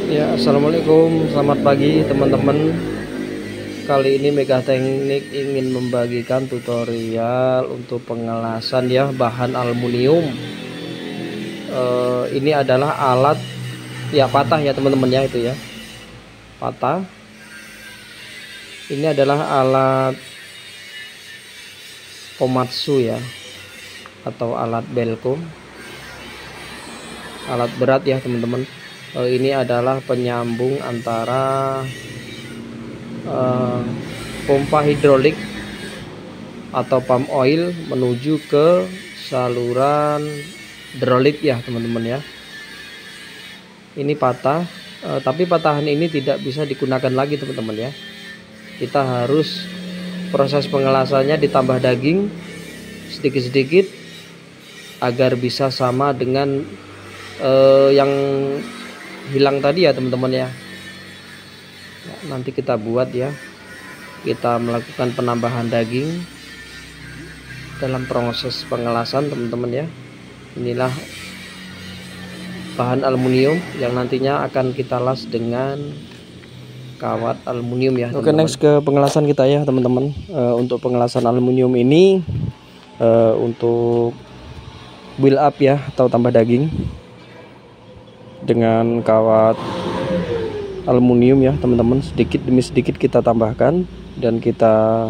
Ya, assalamualaikum, selamat pagi teman-teman. Kali ini Mega Teknik ingin membagikan tutorial untuk pengelasan ya bahan aluminium. Ini adalah alat ya patah ya teman-teman ya, itu ya patah. Ini adalah alat Komatsu ya, atau alat Belco, alat berat ya teman-teman. Ini adalah penyambung antara pompa hidrolik atau pump oil menuju ke saluran hidrolik ya teman-teman ya. Ini patah, tapi patahan ini tidak bisa digunakan lagi teman-teman ya. Kita harus proses pengelasannya ditambah daging sedikit-sedikit agar bisa sama dengan yang hilang tadi ya teman-teman ya. Nanti kita buat ya, kita melakukan penambahan daging dalam proses pengelasan teman-teman ya. Inilah bahan aluminium yang nantinya akan kita las dengan kawat aluminium ya. Oke, next ke pengelasan kita ya teman-teman. Untuk pengelasan aluminium ini untuk build up ya, atau tambah daging dengan kawat aluminium ya teman-teman, sedikit demi sedikit kita tambahkan dan kita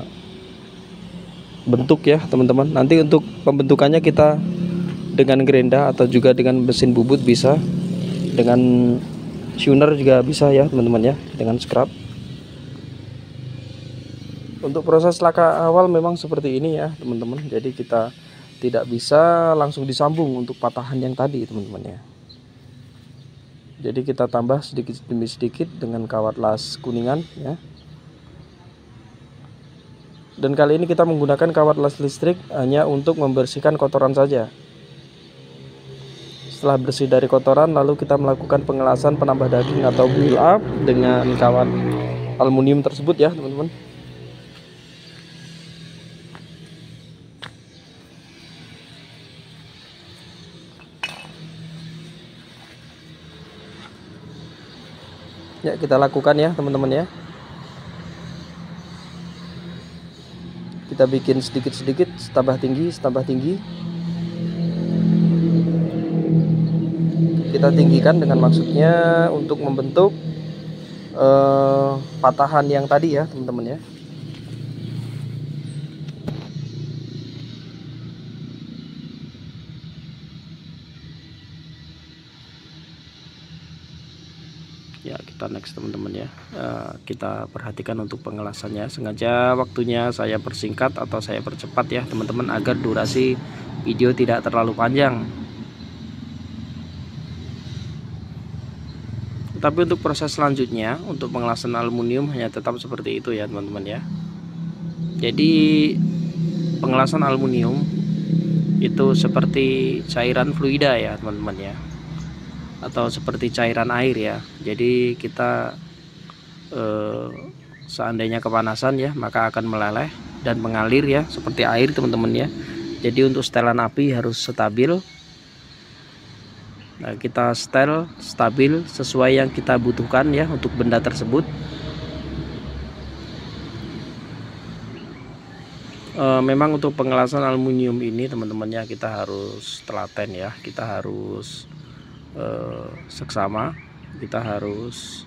bentuk ya teman-teman. Nanti untuk pembentukannya kita dengan gerenda atau juga dengan mesin bubut bisa, dengan tuner juga bisa ya teman-teman ya, dengan scrap. Untuk proses langkah awal memang seperti ini ya teman-teman, jadi kita tidak bisa langsung disambung untuk patahan yang tadi teman-teman ya. Jadi kita tambah sedikit demi sedikit dengan kawat las kuningan ya. Dan kali ini kita menggunakan kawat las listrik hanya untuk membersihkan kotoran saja. Setelah bersih dari kotoran, lalu kita melakukan pengelasan penambah daging atau build up dengan kawat aluminium tersebut ya teman-teman. Ya, kita lakukan ya teman-teman ya. Kita bikin sedikit-sedikit, tambah tinggi, tambah tinggi. Kita tinggikan dengan maksudnya untuk membentuk patahan yang tadi ya teman-teman ya. Ya, kita next teman-teman ya. Kita perhatikan untuk pengelasannya. Sengaja waktunya saya persingkat atau saya percepat ya teman-teman, agar durasi video tidak terlalu panjang. Tapi untuk proses selanjutnya untuk pengelasan aluminium hanya tetap seperti itu ya teman-teman ya. Jadi pengelasan aluminium itu seperti cairan fluida ya teman-teman ya, atau seperti cairan air ya. Jadi kita seandainya kepanasan ya, maka akan meleleh dan mengalir ya seperti air teman-teman ya. Jadi untuk setelan api harus stabil. Nah, kita setel stabil sesuai yang kita butuhkan ya untuk benda tersebut. Memang untuk pengelasan aluminium ini teman-teman ya, kita harus telaten ya, kita harus seksama, kita harus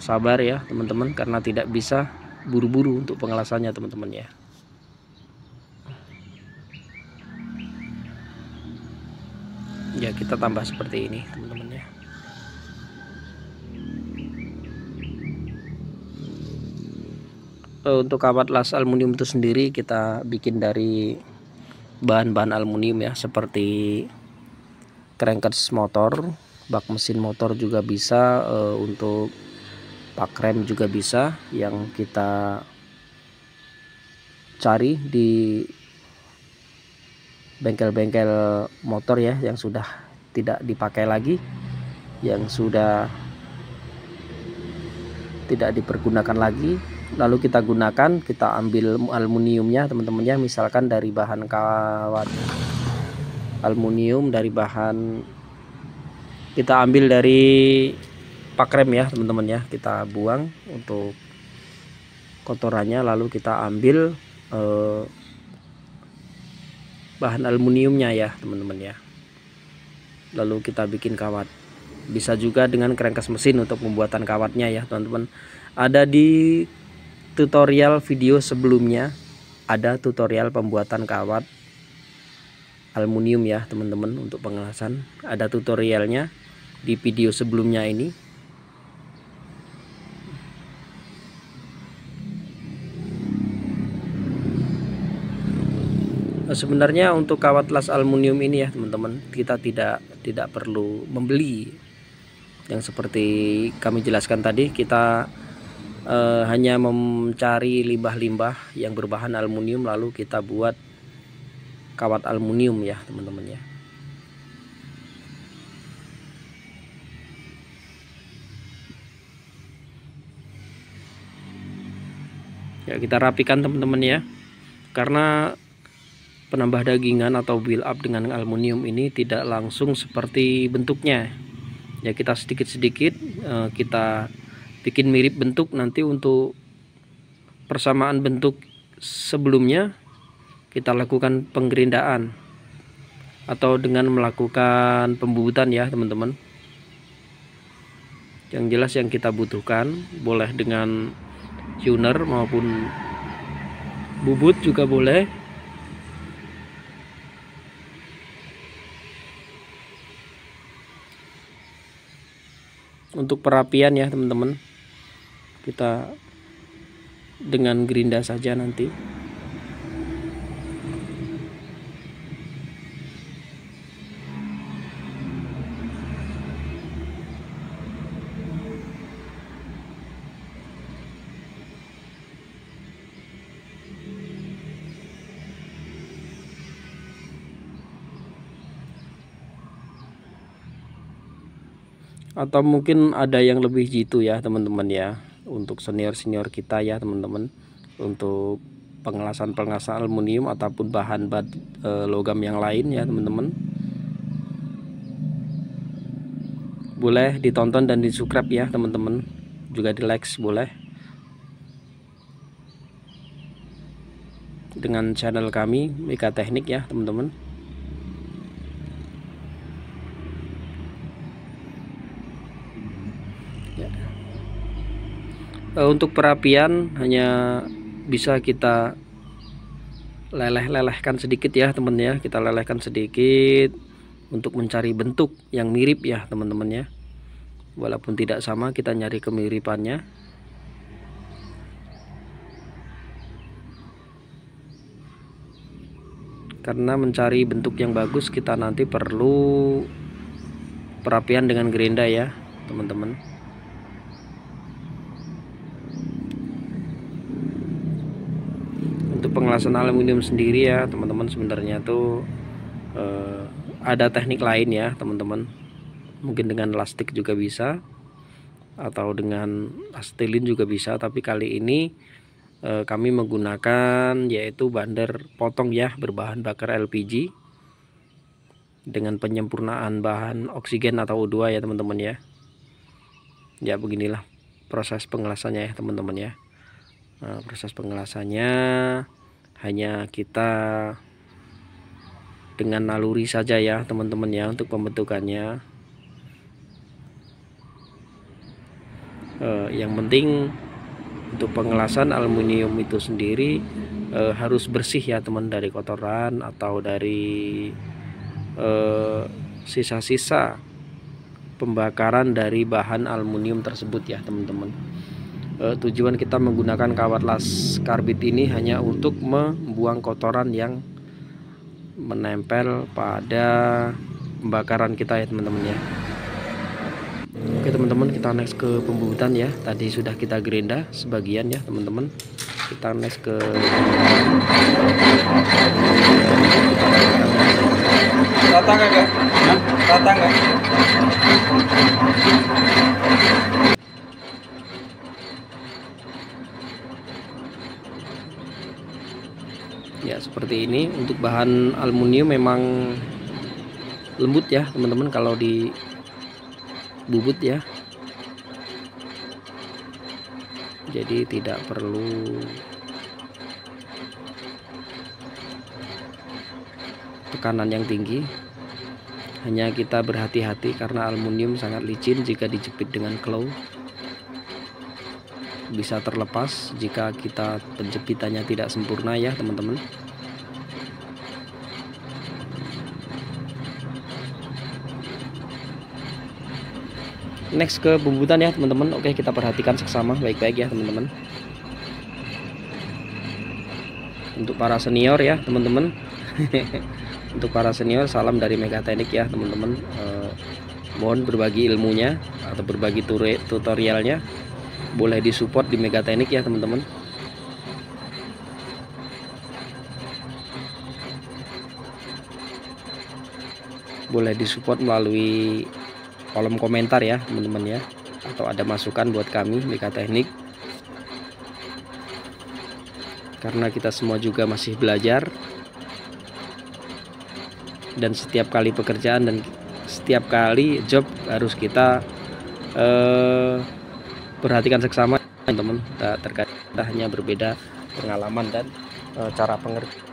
sabar ya teman-teman, karena tidak bisa buru-buru untuk pengelasannya teman-teman ya. Ya, kita tambah seperti ini teman-teman ya. Untuk kawat las aluminium itu sendiri kita bikin dari bahan-bahan aluminium ya, seperti crankcase motor, bak mesin motor juga bisa, untuk pak rem juga bisa, yang kita cari di bengkel-bengkel motor ya, yang sudah tidak dipakai lagi, yang sudah tidak dipergunakan lagi, lalu kita gunakan, kita ambil aluminiumnya teman-teman ya, misalkan dari bahan kawat aluminium, dari bahan kita ambil dari pak rem ya teman-teman ya. Kita buang untuk kotorannya, lalu kita ambil bahan aluminiumnya ya teman-teman ya, lalu kita bikin kawat. Bisa juga dengan crankcase mesin untuk pembuatan kawatnya ya teman-teman. Ada di tutorial video sebelumnya, ada tutorial pembuatan kawat aluminium ya teman-teman untuk pengelasan. Ada tutorialnya di video sebelumnya ini. Sebenarnya untuk kawat las aluminium ini ya teman-teman, kita tidak perlu membeli yang seperti kami jelaskan tadi. Kita hanya mencari limbah-limbah yang berbahan aluminium, lalu kita buat kawat aluminium ya teman-teman ya. Ya, kita rapikan teman-teman ya, karena penambah dagingan atau build up dengan aluminium ini tidak langsung seperti bentuknya ya. Kita sedikit-sedikit kita bikin mirip bentuk. Nanti untuk persamaan bentuk sebelumnya kita lakukan penggerindaan atau dengan melakukan pembubutan ya teman-teman. Yang jelas yang kita butuhkan boleh dengan tuner maupun bubut juga boleh. Untuk perapian ya teman-teman, kita dengan gerinda saja nanti. Atau mungkin ada yang lebih jitu ya teman-teman ya, untuk senior-senior kita ya teman-teman, untuk pengelasan aluminium ataupun bahan logam yang lain ya teman-teman. Boleh ditonton dan di subscribe ya teman-teman, juga di like boleh dengan channel kami Mika Teknik ya teman-teman. Untuk perapian hanya bisa kita lelehkan sedikit ya teman ya. Kita lelehkan sedikit untuk mencari bentuk yang mirip ya teman-teman ya. Walaupun tidak sama, kita nyari kemiripannya. Karena mencari bentuk yang bagus kita nanti perlu perapian dengan gerinda ya teman-teman. Untuk pengelasan aluminium sendiri ya teman-teman, sebenarnya tuh ada teknik lain ya teman-teman. Mungkin dengan elastik juga bisa, atau dengan astilin juga bisa, tapi kali ini kami menggunakan yaitu bander potong ya, berbahan bakar LPG dengan penyempurnaan bahan oksigen atau O2 ya teman-teman ya. Ya beginilah proses pengelasannya ya teman-teman ya. Nah, proses pengelasannya hanya kita dengan naluri saja ya teman-teman ya untuk pembentukannya. Yang penting untuk pengelasan aluminium itu sendiri harus bersih ya teman, dari kotoran atau dari sisa-sisa pembakaran dari bahan aluminium tersebut ya teman-teman. Tujuan kita menggunakan kawat las karbit ini hanya untuk membuang kotoran yang menempel pada pembakaran kita ya teman-teman ya. Oke teman-teman, kita next ke pembubutan ya. Tadi sudah kita gerinda sebagian ya teman-teman. Kita next ke rata nggak? Rata nggak? ya seperti ini. Untuk bahan aluminium memang lembut ya teman-teman kalau di bubut ya. jadi tidak perlu tekanan yang tinggi. Hanya kita berhati-hati karena aluminium sangat licin. Jika dijepit dengan claw bisa terlepas jika kita penjepitannya tidak sempurna ya teman-teman. Next ke pembubutan ya teman-teman. Oke, kita perhatikan seksama baik-baik ya teman-teman. Untuk para senior ya teman-teman. Untuk para senior, salam dari Megateknik ya teman-teman. Mohon berbagi ilmunya atau berbagi tutorialnya, boleh disupport di Megateknik ya teman-teman. Boleh disupport melalui kolom komentar ya teman-teman ya, atau ada masukan buat kami Megateknik, karena kita semua juga masih belajar. Dan setiap kali pekerjaan dan setiap kali job harus kita perhatikan seksama teman-teman. Terkadang kita hanya berbeda pengalaman dan cara pengertian.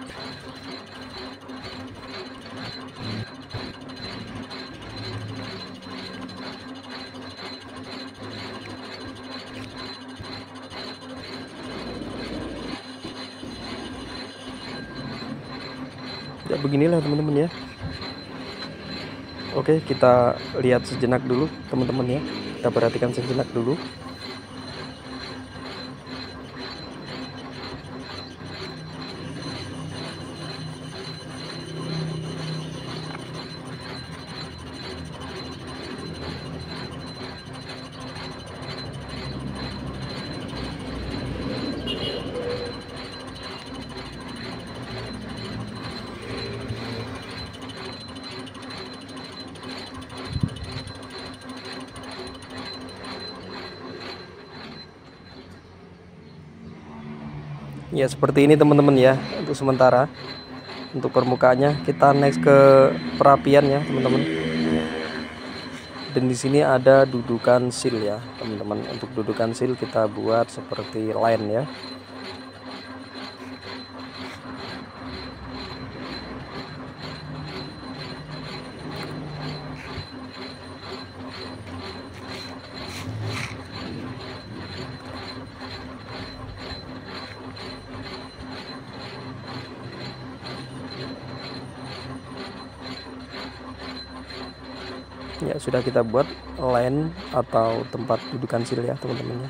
Ya beginilah teman-teman ya. Oke, kita lihat sejenak dulu teman-teman ya. Kita perhatikan sejenak dulu. Ya seperti ini teman-teman ya untuk sementara. Untuk permukaannya kita next ke perapian ya teman-teman. Dan di sini ada dudukan seal ya teman-teman. Untuk dudukan seal kita buat seperti line ya. Ya sudah kita buat line atau tempat dudukan seal ya teman-teman ya.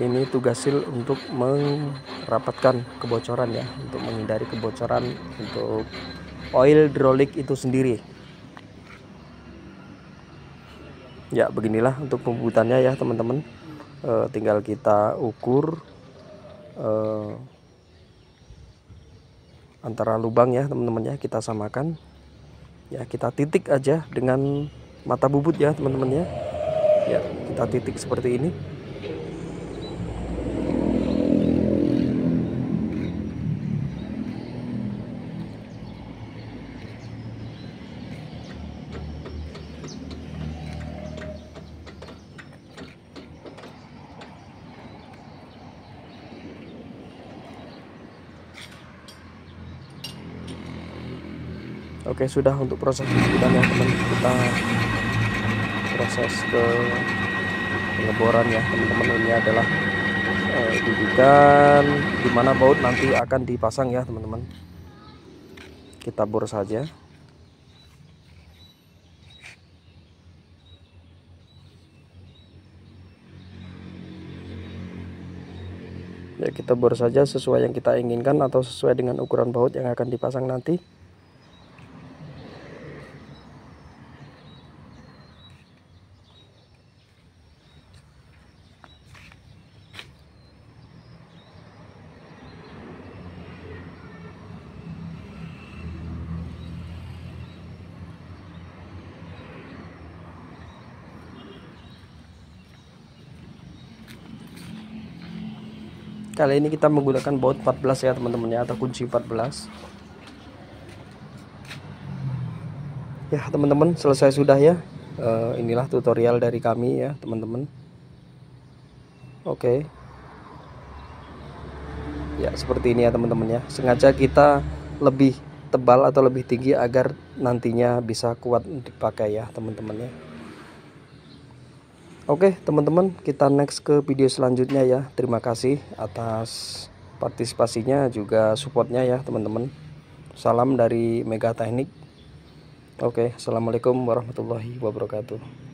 Ini tugas seal untuk merapatkan kebocoran ya, untuk menghindari kebocoran untuk oil hidrolik itu sendiri. Ya beginilah untuk pembubutannya ya teman-teman. Tinggal kita ukur antara lubang ya teman-teman ya, kita samakan. Ya kita titik aja dengan mata bubut ya teman-teman ya. Ya kita titik seperti ini. Oke, sudah untuk proses pembubutan ya teman. Kita proses ke pengeboran ya teman-teman. Ini adalah dudukan dimana baut nanti akan dipasang ya teman-teman. Kita bor saja. Ya kita bor saja sesuai yang kita inginkan atau sesuai dengan ukuran baut yang akan dipasang nanti. Kali ini kita menggunakan baut 14 ya teman-teman ya, atau kunci 14. Ya teman-teman, selesai sudah ya. Inilah tutorial dari kami ya teman-teman. Oke. Ya seperti ini ya teman-teman ya, sengaja kita lebih tebal atau lebih tinggi agar nantinya bisa kuat dipakai ya teman-teman ya. Oke teman-teman, kita next ke video selanjutnya ya. Terima kasih atas partisipasinya juga supportnya ya teman-teman. Salam dari Mega Teknik. Oke, assalamualaikum warahmatullahi wabarakatuh.